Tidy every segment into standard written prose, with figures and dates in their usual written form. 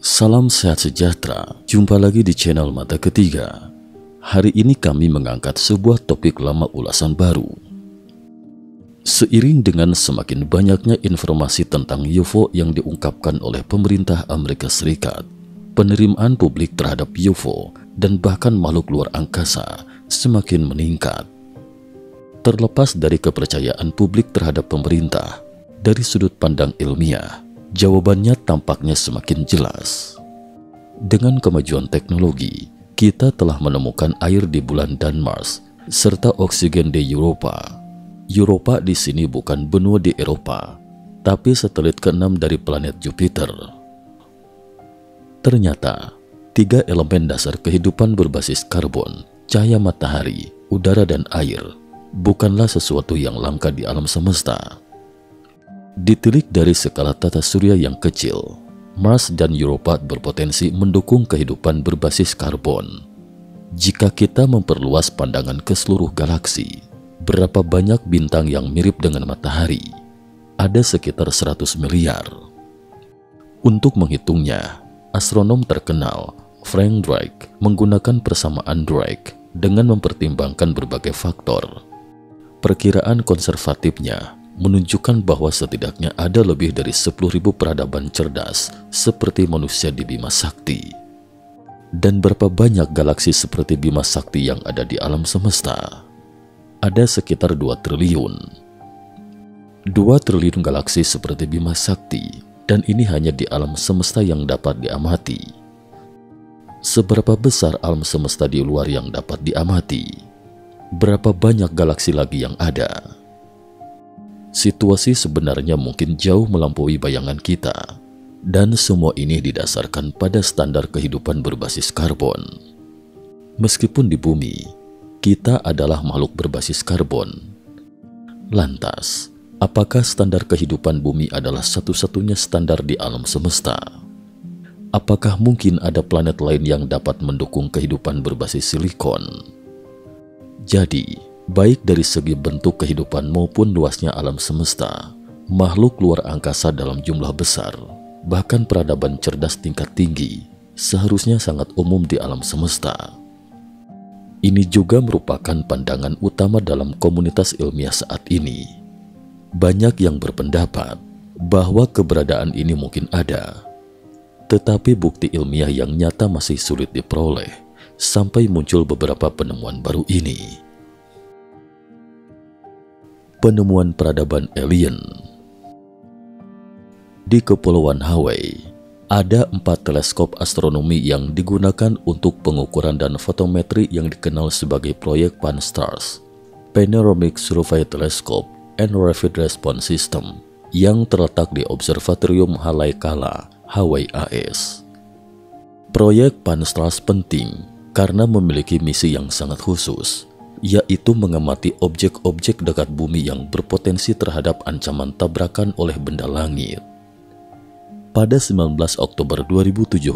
Salam sehat sejahtera, jumpa lagi di channel Mata Ketiga. Hari ini kami mengangkat sebuah topik lama ulasan baru. Seiring dengan semakin banyaknya informasi tentang UFO yang diungkapkan oleh pemerintah Amerika Serikat, penerimaan publik terhadap UFO dan bahkan makhluk luar angkasa semakin meningkat. Terlepas dari kepercayaan publik terhadap pemerintah, dari sudut pandang ilmiah, jawabannya tampaknya semakin jelas. Dengan kemajuan teknologi, kita telah menemukan air di bulan dan Mars, serta oksigen di Europa. Europa di sini bukan benua di Eropa, tapi satelit ke-6 dari planet Jupiter. Ternyata, 3 elemen dasar kehidupan berbasis karbon, cahaya matahari, udara, dan air bukanlah sesuatu yang langka di alam semesta. Ditilik dari skala tata surya yang kecil, Mars dan Europa berpotensi mendukung kehidupan berbasis karbon. Jika kita memperluas pandangan ke seluruh galaksi, berapa banyak bintang yang mirip dengan matahari? Ada sekitar 100 miliar. Untuk menghitungnya, astronom terkenal Frank Drake menggunakan persamaan Drake dengan mempertimbangkan berbagai faktor. Perkiraan konservatifnya menunjukkan bahwa setidaknya ada lebih dari 10.000 peradaban cerdas seperti manusia di Bima Sakti. Dan berapa banyak galaksi seperti Bima Sakti yang ada di alam semesta? Ada sekitar 2 triliun. 2 triliun galaksi seperti Bima Sakti, dan ini hanya di alam semesta yang dapat diamati. Seberapa besar alam semesta di luar yang dapat diamati? Berapa banyak galaksi lagi yang ada? Situasi sebenarnya mungkin jauh melampaui bayangan kita, dan semua ini didasarkan pada standar kehidupan berbasis karbon. Meskipun di bumi, kita adalah makhluk berbasis karbon. Lantas, apakah standar kehidupan bumi adalah satu-satunya standar di alam semesta? Apakah mungkin ada planet lain yang dapat mendukung kehidupan berbasis silikon? Jadi, baik dari segi bentuk kehidupan maupun luasnya alam semesta, makhluk luar angkasa dalam jumlah besar, bahkan peradaban cerdas tingkat tinggi, seharusnya sangat umum di alam semesta. Ini juga merupakan pandangan utama dalam komunitas ilmiah saat ini. Banyak yang berpendapat bahwa keberadaan ini mungkin ada, tetapi bukti ilmiah yang nyata masih sulit diperoleh sampai muncul beberapa penemuan baru ini. Penemuan peradaban alien. Di Kepulauan Hawaii, ada 4 teleskop astronomi yang digunakan untuk pengukuran dan fotometri yang dikenal sebagai proyek Pan-STARRS, Panoramic Survey Telescope and Rapid Response System, yang terletak di Observatorium Haleakala, Hawaii AS. Proyek Pan-STARRS penting karena memiliki misi yang sangat khusus, yaitu mengamati objek-objek dekat bumi yang berpotensi terhadap ancaman tabrakan oleh benda langit. Pada 19 Oktober 2017,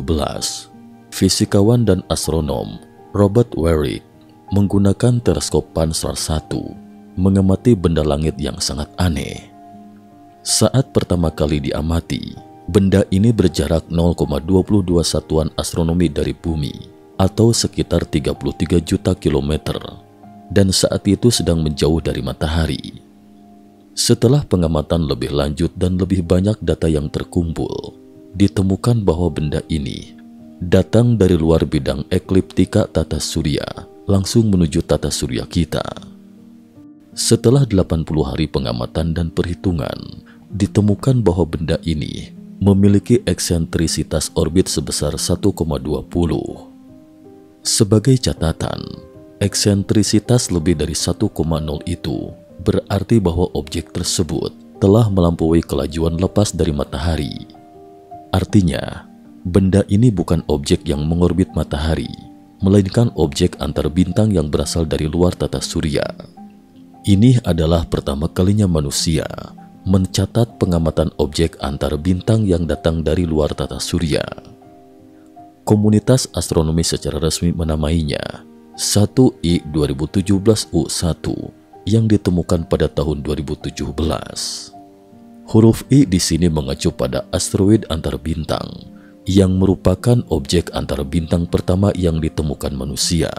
fisikawan dan astronom Robert Warwick menggunakan teleskop Pan-STARRS 1 mengamati benda langit yang sangat aneh. Saat pertama kali diamati, benda ini berjarak 0,22 satuan astronomi dari bumi, atau sekitar 33 juta kilometer, dan saat itu sedang menjauh dari matahari. Setelah pengamatan lebih lanjut dan lebih banyak data yang terkumpul, ditemukan bahwa benda ini datang dari luar bidang ekliptika tata surya, langsung menuju tata surya kita. Setelah 80 hari pengamatan dan perhitungan, ditemukan bahwa benda ini memiliki eksentrisitas orbit sebesar 1,20. Sebagai catatan, eksentrisitas lebih dari 1,0 itu berarti bahwa objek tersebut telah melampaui kelajuan lepas dari matahari. Artinya, benda ini bukan objek yang mengorbit matahari, melainkan objek antar bintang yang berasal dari luar tata surya. Ini adalah pertama kalinya manusia mencatat pengamatan objek antar bintang yang datang dari luar tata surya. Komunitas astronomi secara resmi menamainya 1I 2017-U1 yang ditemukan pada tahun 2017. Huruf I di sini mengacu pada asteroid antar bintang yang merupakan objek antar bintang pertama yang ditemukan manusia.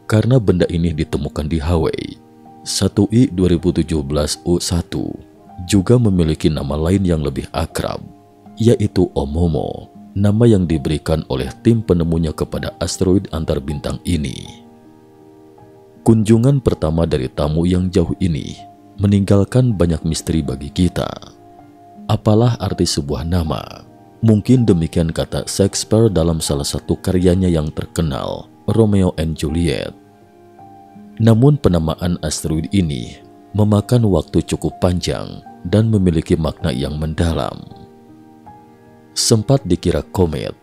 Karena benda ini ditemukan di Hawaii, 1I 2017-U1 juga memiliki nama lain yang lebih akrab, yaitu Oumuamua, nama yang diberikan oleh tim penemunya kepada asteroid antar bintang ini. Kunjungan pertama dari tamu yang jauh ini meninggalkan banyak misteri bagi kita. Apalah arti sebuah nama? Mungkin demikian kata Shakespeare dalam salah satu karyanya yang terkenal, Romeo and Juliet. Namun penamaan asteroid ini memakan waktu cukup panjang dan memiliki makna yang mendalam. Sempat dikira komet,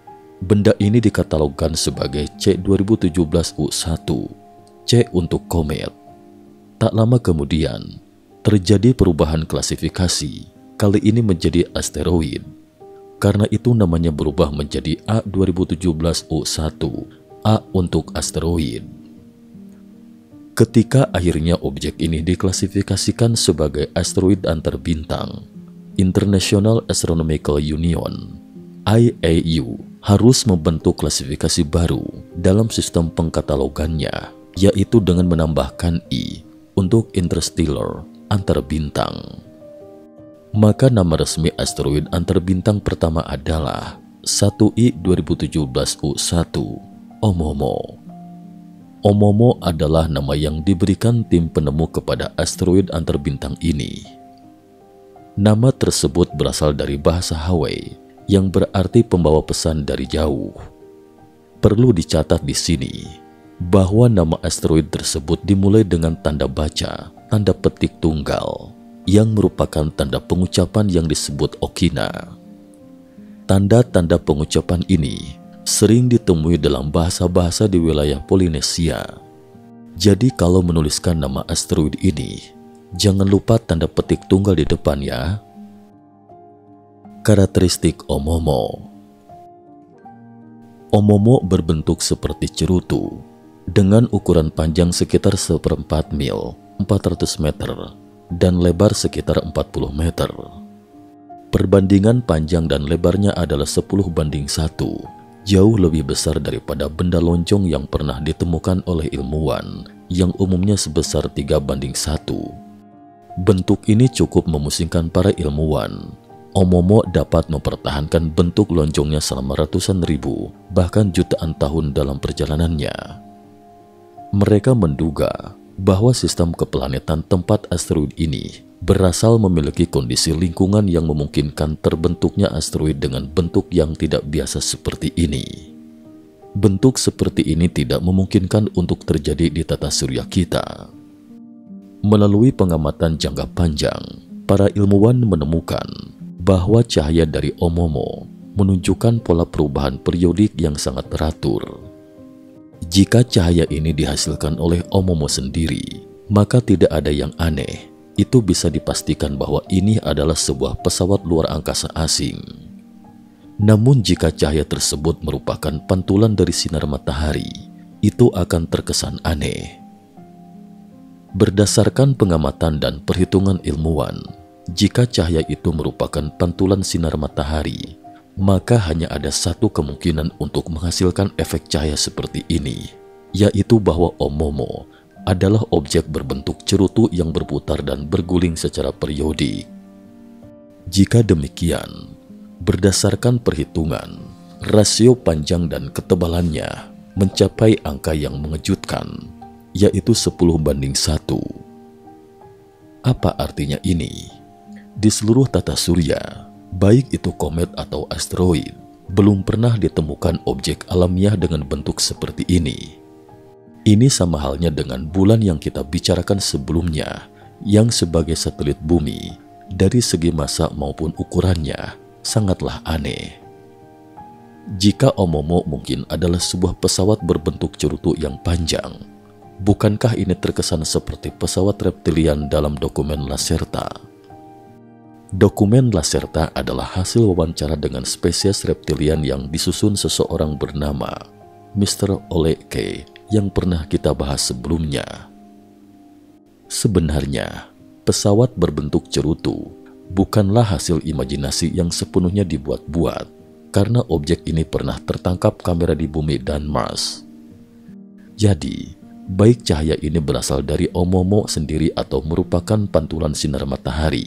benda ini dikatalogkan sebagai C2017-U1, C untuk komet. Tak lama kemudian, terjadi perubahan klasifikasi, kali ini menjadi asteroid. Karena itu namanya berubah menjadi A2017-U1, A untuk asteroid. Ketika akhirnya objek ini diklasifikasikan sebagai asteroid antar bintang, International Astronomical Union (IAU) harus membentuk klasifikasi baru dalam sistem pengkatalogannya, yaitu dengan menambahkan I untuk interstellar antar bintang. Maka nama resmi asteroid antar bintang pertama adalah 1I 2017-U1, Oumuamua. Oumuamua adalah nama yang diberikan tim penemu kepada asteroid antar bintang ini. Nama tersebut berasal dari bahasa Hawaii yang berarti pembawa pesan dari jauh. Perlu dicatat di sini bahwa nama asteroid tersebut dimulai dengan tanda baca, tanda petik tunggal, yang merupakan tanda pengucapan yang disebut Okina. Tanda-tanda pengucapan ini sering ditemui dalam bahasa-bahasa di wilayah Polinesia. Jadi kalau menuliskan nama asteroid ini, jangan lupa tanda petik tunggal di depan ya. Karakteristik Oumuamua. Oumuamua berbentuk seperti cerutu, dengan ukuran panjang sekitar 1/4 mil, 400 meter, dan lebar sekitar 40 meter. Perbandingan panjang dan lebarnya adalah 10:1, jauh lebih besar daripada benda lonjong yang pernah ditemukan oleh ilmuwan, yang umumnya sebesar 3:1. Bentuk ini cukup memusingkan para ilmuwan. Oumuamua dapat mempertahankan bentuk lonjongnya selama ratusan ribu, bahkan jutaan tahun dalam perjalanannya. Mereka menduga bahwa sistem keplanetan tempat asteroid ini berasal memiliki kondisi lingkungan yang memungkinkan terbentuknya asteroid dengan bentuk yang tidak biasa seperti ini. Bentuk seperti ini tidak memungkinkan untuk terjadi di tata surya kita. Melalui pengamatan jangka panjang, para ilmuwan menemukan bahwa cahaya dari Oumuamua menunjukkan pola perubahan periodik yang sangat teratur. Jika cahaya ini dihasilkan oleh Oumuamua sendiri, maka tidak ada yang aneh. Itu bisa dipastikan bahwa ini adalah sebuah pesawat luar angkasa asing. Namun jika cahaya tersebut merupakan pantulan dari sinar matahari, itu akan terkesan aneh. Berdasarkan pengamatan dan perhitungan ilmuwan, jika cahaya itu merupakan pantulan sinar matahari, maka hanya ada satu kemungkinan untuk menghasilkan efek cahaya seperti ini, yaitu bahwa Oumuamua adalah objek berbentuk cerutu yang berputar dan berguling secara periodik. Jika demikian, berdasarkan perhitungan, rasio panjang dan ketebalannya mencapai angka yang mengejutkan, yaitu 10:1. Apa artinya ini? Di seluruh tata surya, baik itu komet atau asteroid, belum pernah ditemukan objek alamiah dengan bentuk seperti ini. Ini sama halnya dengan bulan yang kita bicarakan sebelumnya, yang sebagai satelit bumi, dari segi massa maupun ukurannya, sangatlah aneh. Jika Oumuamua mungkin adalah sebuah pesawat berbentuk cerutu yang panjang, bukankah ini terkesan seperti pesawat reptilian dalam dokumen Lacerta? Dokumen Lacerta adalah hasil wawancara dengan spesies reptilian yang disusun seseorang bernama Mr. Olecki yang pernah kita bahas sebelumnya. Sebenarnya, pesawat berbentuk cerutu bukanlah hasil imajinasi yang sepenuhnya dibuat-buat, karena objek ini pernah tertangkap kamera di bumi dan Mars. Jadi, baik cahaya ini berasal dari Oumuamua sendiri atau merupakan pantulan sinar matahari,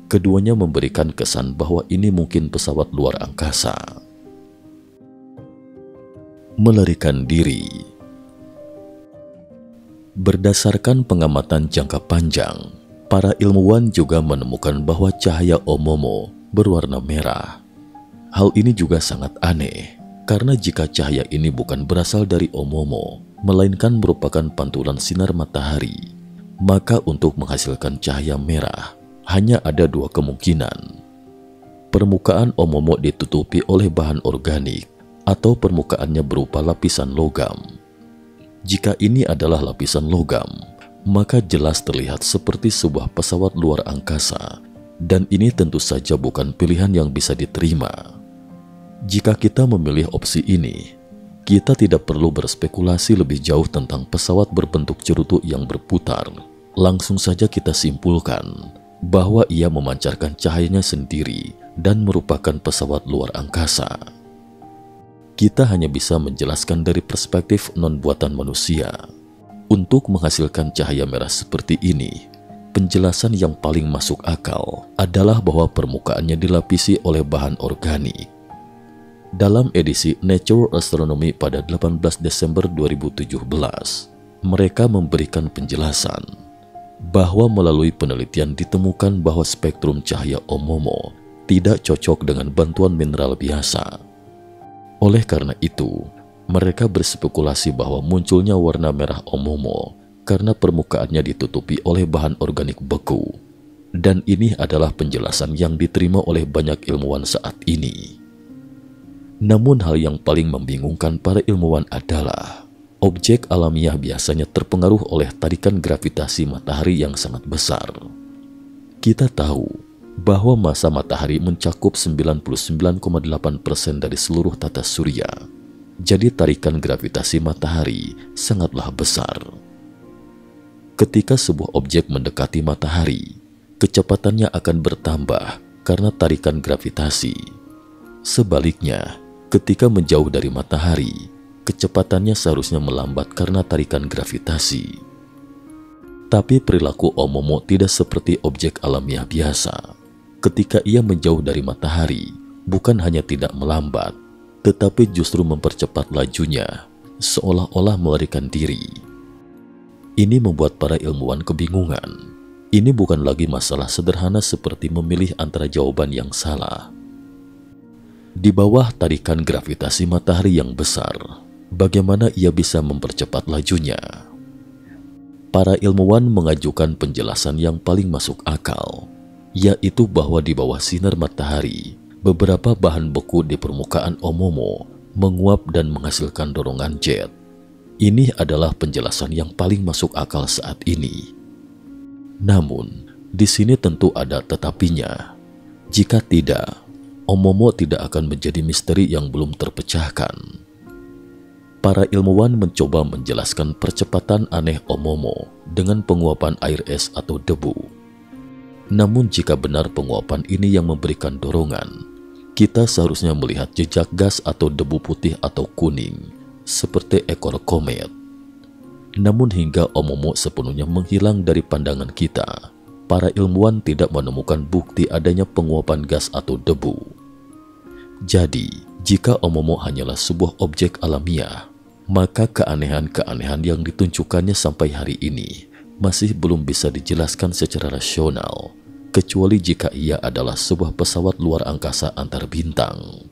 keduanya memberikan kesan bahwa ini mungkin pesawat luar angkasa. Melarikan diri. Berdasarkan pengamatan jangka panjang, para ilmuwan juga menemukan bahwa cahaya Oumuamua berwarna merah. Hal ini juga sangat aneh, karena jika cahaya ini bukan berasal dari Oumuamua, melainkan merupakan pantulan sinar matahari, maka untuk menghasilkan cahaya merah, hanya ada dua kemungkinan. Permukaan Oumuamua ditutupi oleh bahan organik, atau permukaannya berupa lapisan logam. Jika ini adalah lapisan logam, maka jelas terlihat seperti sebuah pesawat luar angkasa, dan ini tentu saja bukan pilihan yang bisa diterima. Jika kita memilih opsi ini, kita tidak perlu berspekulasi lebih jauh tentang pesawat berbentuk cerutu yang berputar. Langsung saja kita simpulkan bahwa ia memancarkan cahayanya sendiri dan merupakan pesawat luar angkasa. Kita hanya bisa menjelaskan dari perspektif non-buatan manusia. Untuk menghasilkan cahaya merah seperti ini, penjelasan yang paling masuk akal adalah bahwa permukaannya dilapisi oleh bahan organik. Dalam edisi Nature Astronomy pada 18 Desember 2017, mereka memberikan penjelasan bahwa melalui penelitian ditemukan bahwa spektrum cahaya Oumuamua tidak cocok dengan bantuan mineral biasa. Oleh karena itu, mereka berspekulasi bahwa munculnya warna merah Oumuamua karena permukaannya ditutupi oleh bahan organik beku. Dan ini adalah penjelasan yang diterima oleh banyak ilmuwan saat ini. Namun hal yang paling membingungkan para ilmuwan adalah objek alamiah biasanya terpengaruh oleh tarikan gravitasi matahari yang sangat besar. Kita tahu bahwa massa matahari mencakup 99,8% dari seluruh tata surya. Jadi tarikan gravitasi matahari sangatlah besar. Ketika sebuah objek mendekati matahari, kecepatannya akan bertambah karena tarikan gravitasi. Sebaliknya, ketika menjauh dari matahari, kecepatannya seharusnya melambat karena tarikan gravitasi. Tapi perilaku Oumuamua tidak seperti objek alamiah biasa. Ketika ia menjauh dari matahari, bukan hanya tidak melambat, tetapi justru mempercepat lajunya, seolah-olah melarikan diri. Ini membuat para ilmuwan kebingungan. Ini bukan lagi masalah sederhana seperti memilih antara jawaban yang salah. Di bawah tarikan gravitasi matahari yang besar, bagaimana ia bisa mempercepat lajunya? Para ilmuwan mengajukan penjelasan yang paling masuk akal, yaitu bahwa di bawah sinar matahari, beberapa bahan beku di permukaan Oumuamua menguap dan menghasilkan dorongan jet. Ini adalah penjelasan yang paling masuk akal saat ini. Namun, di sini tentu ada tetapinya. Jika tidak, Oumuamua tidak akan menjadi misteri yang belum terpecahkan. Para ilmuwan mencoba menjelaskan percepatan aneh Oumuamua dengan penguapan air es atau debu. Namun jika benar penguapan ini yang memberikan dorongan, kita seharusnya melihat jejak gas atau debu putih atau kuning, seperti ekor komet. Namun hingga Oumuamua sepenuhnya menghilang dari pandangan kita, para ilmuwan tidak menemukan bukti adanya penguapan gas atau debu. Jadi, jika Oumuamua hanyalah sebuah objek alamiah, maka keanehan-keanehan yang ditunjukkannya sampai hari ini masih belum bisa dijelaskan secara rasional, kecuali jika ia adalah sebuah pesawat luar angkasa antar bintang.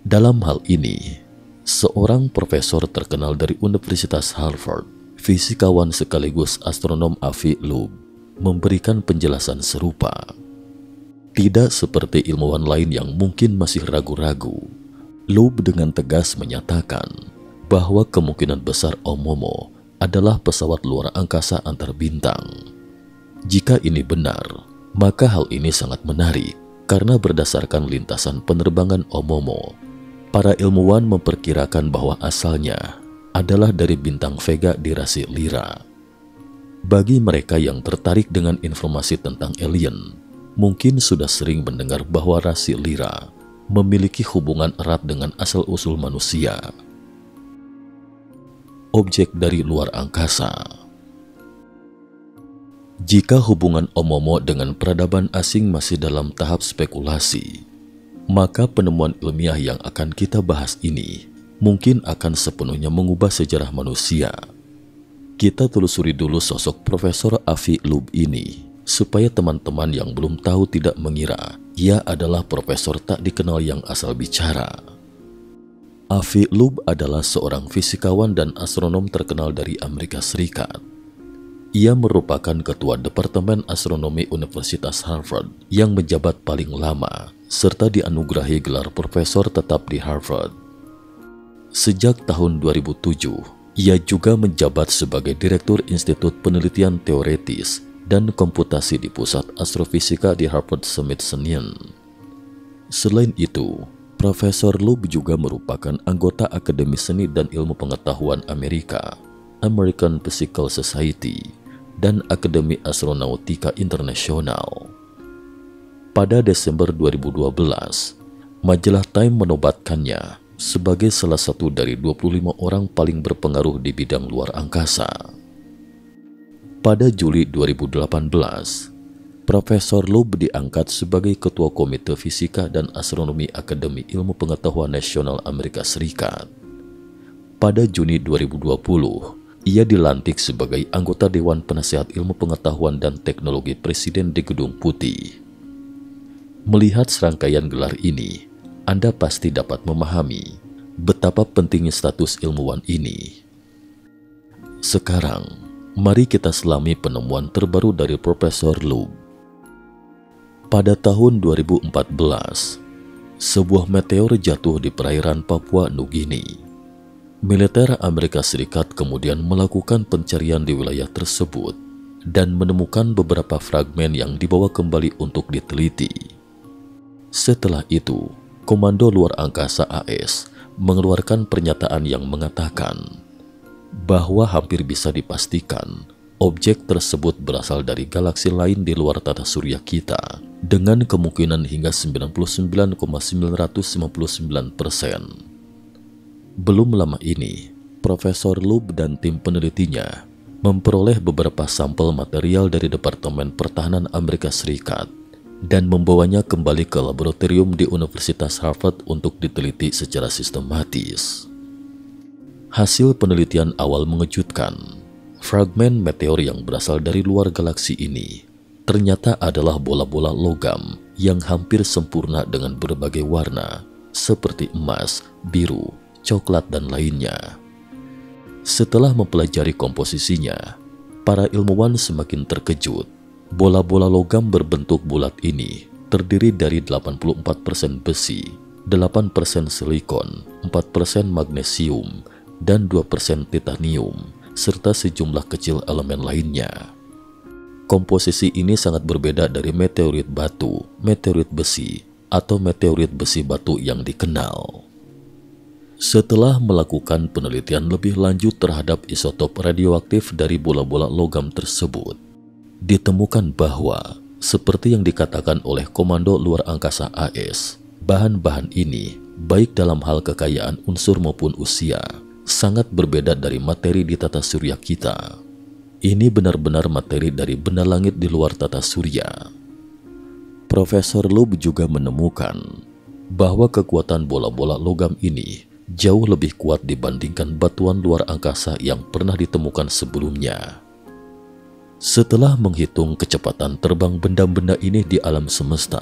Dalam hal ini, seorang profesor terkenal dari Universitas Harvard, fisikawan sekaligus astronom Avi Loeb, memberikan penjelasan serupa. Tidak seperti ilmuwan lain yang mungkin masih ragu-ragu, Loeb dengan tegas menyatakan bahwa kemungkinan besar Oumuamua adalah pesawat luar angkasa antar bintang. Jika ini benar, maka hal ini sangat menarik karena berdasarkan lintasan penerbangan Oumuamua, para ilmuwan memperkirakan bahwa asalnya adalah dari bintang Vega di rasi Lyra. Bagi mereka yang tertarik dengan informasi tentang alien, mungkin sudah sering mendengar bahwa rasi Lyra memiliki hubungan erat dengan asal-usul manusia. Objek dari luar angkasa. Jika hubungan Omomo dengan peradaban asing masih dalam tahap spekulasi, maka penemuan ilmiah yang akan kita bahas ini mungkin akan sepenuhnya mengubah sejarah manusia. Kita telusuri dulu sosok Profesor Avi Loeb ini, supaya teman-teman yang belum tahu tidak mengira ia adalah profesor tak dikenal yang asal bicara. Avi Loeb adalah seorang fisikawan dan astronom terkenal dari Amerika Serikat. Ia merupakan ketua Departemen Astronomi Universitas Harvard yang menjabat paling lama, serta dianugerahi gelar profesor tetap di Harvard. Sejak tahun 2007, ia juga menjabat sebagai Direktur Institut Penelitian Teoretis dan Komputasi di Pusat Astrofisika di Harvard-Smithsonian. Selain itu, Profesor Loeb juga merupakan anggota Akademi Seni dan Ilmu Pengetahuan Amerika, American Physical Society, dan Akademi Astronautika Internasional. Pada Desember 2012, majalah Time menobatkannya sebagai salah satu dari 25 orang paling berpengaruh di bidang luar angkasa. Pada Juli 2018, Profesor Loeb diangkat sebagai Ketua Komite Fisika dan Astronomi Akademi Ilmu Pengetahuan Nasional Amerika Serikat. Pada Juni 2020, ia dilantik sebagai anggota Dewan Penasehat Ilmu Pengetahuan dan Teknologi Presiden di Gedung Putih. Melihat serangkaian gelar ini, Anda pasti dapat memahami betapa pentingnya status ilmuwan ini. Sekarang, mari kita selami penemuan terbaru dari Profesor Loeb. Pada tahun 2014, sebuah meteor jatuh di perairan Papua Nugini. Militer Amerika Serikat kemudian melakukan pencarian di wilayah tersebut dan menemukan beberapa fragmen yang dibawa kembali untuk diteliti. Setelah itu, Komando Luar Angkasa AS mengeluarkan pernyataan yang mengatakan bahwa hampir bisa dipastikan objek tersebut berasal dari galaksi lain di luar tata surya kita dengan kemungkinan hingga 99,999%. Belum lama ini, Profesor Loeb dan tim penelitinya memperoleh beberapa sampel material dari Departemen Pertahanan Amerika Serikat dan membawanya kembali ke laboratorium di Universitas Harvard untuk diteliti secara sistematis. Hasil penelitian awal mengejutkan. Fragmen meteor yang berasal dari luar galaksi ini ternyata adalah bola-bola logam yang hampir sempurna dengan berbagai warna seperti emas, biru, coklat, dan lainnya. Setelah mempelajari komposisinya, para ilmuwan semakin terkejut. Bola-bola logam berbentuk bulat ini terdiri dari 84% besi, 8% silikon, 4% magnesium, dan 2% titanium, serta sejumlah kecil elemen lainnya. Komposisi ini sangat berbeda dari meteorit batu, meteorit besi, atau meteorit besi batu yang dikenal. Setelah melakukan penelitian lebih lanjut terhadap isotop radioaktif dari bola-bola logam tersebut, ditemukan bahwa, seperti yang dikatakan oleh Komando Luar Angkasa AS, bahan-bahan ini, baik dalam hal kekayaan unsur maupun usia, sangat berbeda dari materi di tata surya kita. Ini benar-benar materi dari benda langit di luar tata surya. Profesor Loeb juga menemukan bahwa kekuatan bola-bola logam ini jauh lebih kuat dibandingkan batuan luar angkasa yang pernah ditemukan sebelumnya. Setelah menghitung kecepatan terbang benda-benda ini di alam semesta,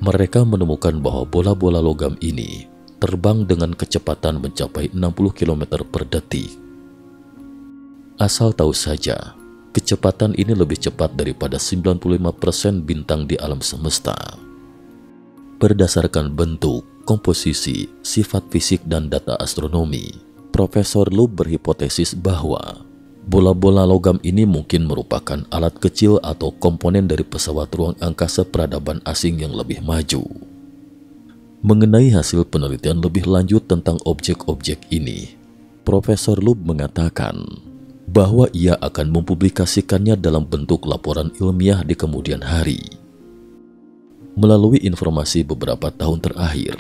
mereka menemukan bahwa bola-bola logam ini terbang dengan kecepatan mencapai 60 km per detik. Asal tahu saja, kecepatan ini lebih cepat daripada 95% bintang di alam semesta. Berdasarkan bentuk, komposisi, sifat fisik, dan data astronomi, Profesor Loeb berhipotesis bahwa bola-bola logam ini mungkin merupakan alat kecil atau komponen dari pesawat ruang angkasa peradaban asing yang lebih maju. Mengenai hasil penelitian lebih lanjut tentang objek-objek ini, Profesor Loeb mengatakan bahwa ia akan mempublikasikannya dalam bentuk laporan ilmiah di kemudian hari. Melalui informasi beberapa tahun terakhir,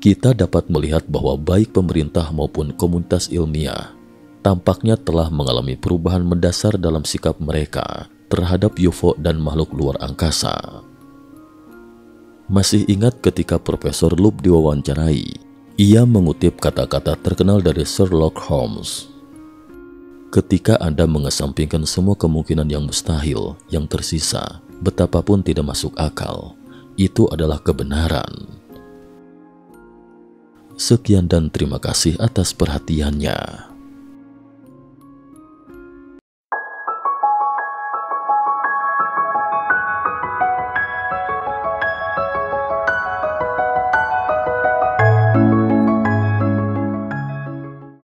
kita dapat melihat bahwa baik pemerintah maupun komunitas ilmiah tampaknya telah mengalami perubahan mendasar dalam sikap mereka terhadap UFO dan makhluk luar angkasa. Masih ingat ketika Profesor Loeb diwawancarai, ia mengutip kata-kata terkenal dari Sherlock Holmes. Ketika Anda mengesampingkan semua kemungkinan yang mustahil, yang tersisa, betapapun tidak masuk akal, itu adalah kebenaran. Sekian dan terima kasih atas perhatiannya.